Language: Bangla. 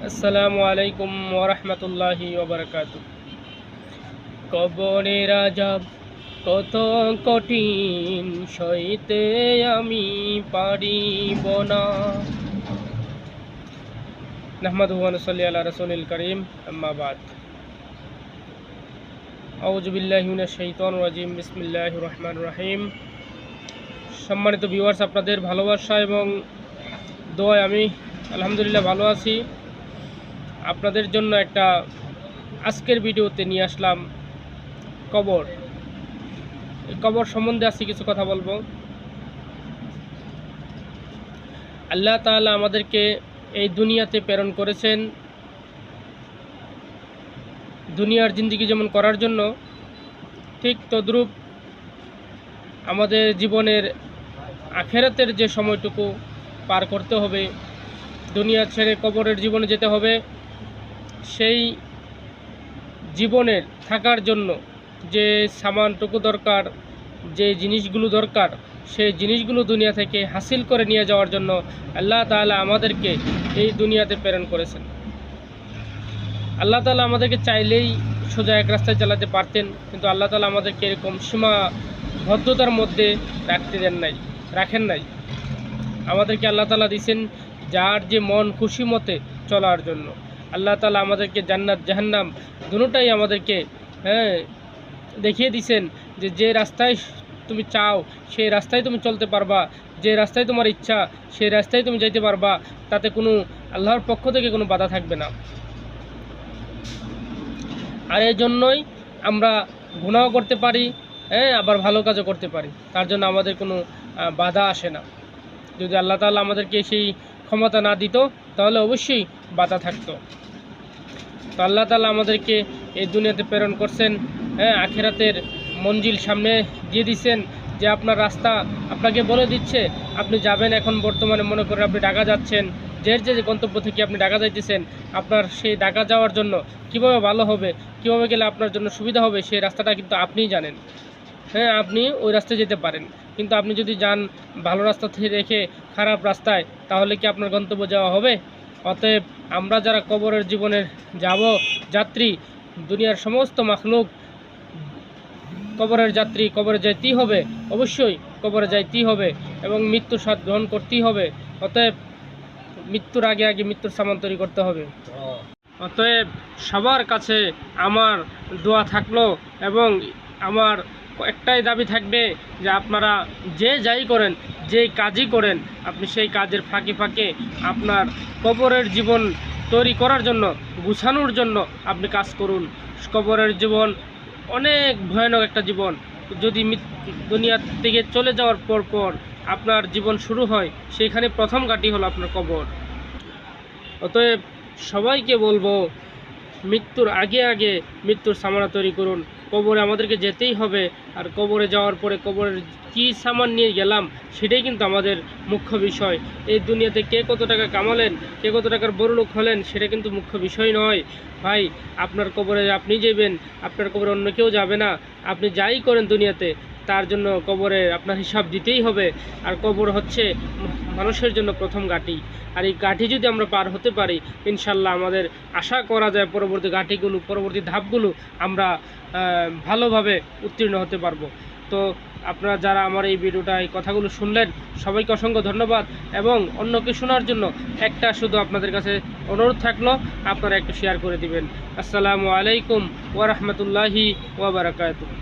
আসসালামু আলাইকুম ওয়া রাহমাতুল্লাহি ওয়া বারাকাতুহু। কবরের আযাব কত কঠিন, সইতে আমি পারিব না। নাহমাদুহু ওয়া নুসাল্লি আলা রাসূলিল কারীম, আম্মা বাদ। আউযু বিল্লাহি মিনাশ শাইতানির রাজীম, বিসমিল্লাহির রহমানির রহিম। সম্মানিত ভিউয়ার্স, আপনাদের ভালোবাসা এবং দোয়ায় আমি আলহামদুলিল্লাহ ভালো আছি। আপনাদের জন্য একটা আজকের ভিডিওতে নিয়ে আসলাম কবর। এই কবর সম্বন্ধে আজকে কিছু কথা বলবো। আল্লাহ তাআলা আমাদেরকে এই দুনিয়াতে প্রেরণ করেছেন দুনিয়ার জিন্দেগি যেমন করার জন্য, ঠিক তদ্রূপ আমাদের জীবনের আখিরাতের যে সময়টুকু পার করতে হবে, দুনিয়া ছেড়ে কবরের জীবনে যেতে হবে, সেই জীবনের থাকার জন্য যে সামানটুকু দরকার, যে জিনিসগুলো দরকার, সেই জিনিসগুলো দুনিয়া থেকে হাসিল করে নিয়ে যাওয়ার জন্য আল্লাহ তাআলা আমাদেরকে এই দুনিয়াতে প্রেরণ করেছেন। আল্লাহ তাআলা আমাদেরকে চাইলেই সোজা এক রাস্তায় চালাতে পারতেন, কিন্তু আল্লাহ তাআলা আমাদেরকে এরকম সীমাবদ্ধতার মধ্যে রাখেন নাই। আমাদেরকে আল্লাহ তাআলা দিয়েছেন যার যে মন খুশি মতে চলার জন্য। আল্লাহ তাআলা আমাদেরকে জান্নাত জাহান্নাম দুটোটাই আমাদেরকে দেখিয়ে দিয়েছেন যে রাস্তায় তুমি চাও সেই রাস্তায় তুমি চলতে পারবা, যে রাস্তায় তোমার ইচ্ছা সেই রাস্তায় তুমি যাইতে পারবা, তাতে কোনো আল্লাহর পক্ষ থেকে কোনো বাধা থাকবে না। আর এই জন্যই আমরা গুনাহ করতে পারি, আবার ভালো কাজও করতে পারি, তার জন্য আমাদের কোনো বাধা আসে না। যদি আল্লাহ তাআলা আমাদেরকে সেই ক্ষমতা না দিত তাহলে অবশ্যই বাধা থাকতো। তো আল্লাহ তাআলা আমাদেরকে এই দুনিয়াতে প্রেরণ করছেন, আখিরাতের মঞ্জিল সামনে দিয়ে দিচ্ছেন, যে আপনার রাস্তা আপনাকে বলে দিচ্ছে আপনি যাবেন। এখন বর্তমানে মনে করেন আপনি ঢাকা যাচ্ছেন, যে গন্তব্য থেকে আপনি ঢাকা যাইতেছেন, আপনার সেই ঢাকা যাওয়ার জন্য কিভাবে ভালো হবে, কিভাবে গেলে আপনার জন্য সুবিধা হবে, সেই রাস্তাটা কিন্তু আপনিই জানেন। আপনি ওই রাস্তায় যেতে পারেন, কিন্তু আপনি যদি যান ভালো রাস্তা থেকে রেখে খারাপ রাস্তায়, তাহলে কি আপনার গন্তব্য যাওয়া হবে? অতএব আমরা যারা কবরের জীবনের যাত্রী, দুনিয়ার সমস্ত মাখলুক কবরের যাত্রী, কবরে যাইতেই হবে, অবশ্যই কবরে যাইতেই হবে এবং মৃত্যুর স্বাদ গ্রহণ করতেই হবে। অতএব মৃত্যুর আগে মৃত্যুর সামান তৈরি করতে হবে। অতএব সবার কাছে আমার দোয়া থাকলো এবং আমার একটাই দাবি থাকবে যে আপনারা যে যাই করেন, যে কাজই করেন, আপনি সেই কাজের ফাঁকে ফাঁকে আপনার কবরের জীবন তৈরি করার জন্য, গুছানোর জন্য আপনি কাজ করুন। কবরের জীবন অনেক ভয়ানক একটা জীবন। যদি দুনিয়া থেকে চলে যাওয়ার পর আপনার জীবন শুরু হয়, সেইখানে প্রথম ঘাঁটি হলো আপনার কবর। অতএব সবাইকে বলবো, মৃত্যুর আগে মৃত্যুর সামানা তৈরি করুন। কবরে আমাদেরকে যেতেই হবে, আর কবরে যাওয়ার পরে কবরের কী সামান নিয়ে গেলাম সেটাই কিন্তু আমাদের মুখ্য বিষয়। এই দুনিয়াতে কে কত টাকা কামালেন, কে কত টাকার বড়লোক হলেন, সেটা কিন্তু মুখ্য বিষয় নয় ভাই। আপনার কবরে আপনি যাবেন, আপনার কবরে অন্য কেউ যাবে না। আপনি যাই করেন দুনিয়াতে, তার জন্য কবরে আপনার হিসাব দিতেই হবে। আর কবর হচ্ছে মানুষের জন্য প্রথম ঘাঁটি, আর এই ঘাঁটি যদি আমরা পার হতে পারি, ইনশাল্লাহ আমাদের আশা করা যায় পরবর্তী ধাপগুলো আমরা ভালোভাবে উত্তীর্ণ হতে পারবো। তো আপনারা যারা আমার এই ভিডিওটা, এই কথাগুলো শুনলেন, সবাইকে অসংখ্য ধন্যবাদ। এবং অন্যকে শোনার জন্য একটা শুধু আপনাদের কাছে অনুরোধ থাকলো, আপনারা একটু শেয়ার করে দিবেন। আসসালামু আলাইকুম ওয়া রাহমাতুল্লাহি ওয়া বারাকাতুহু।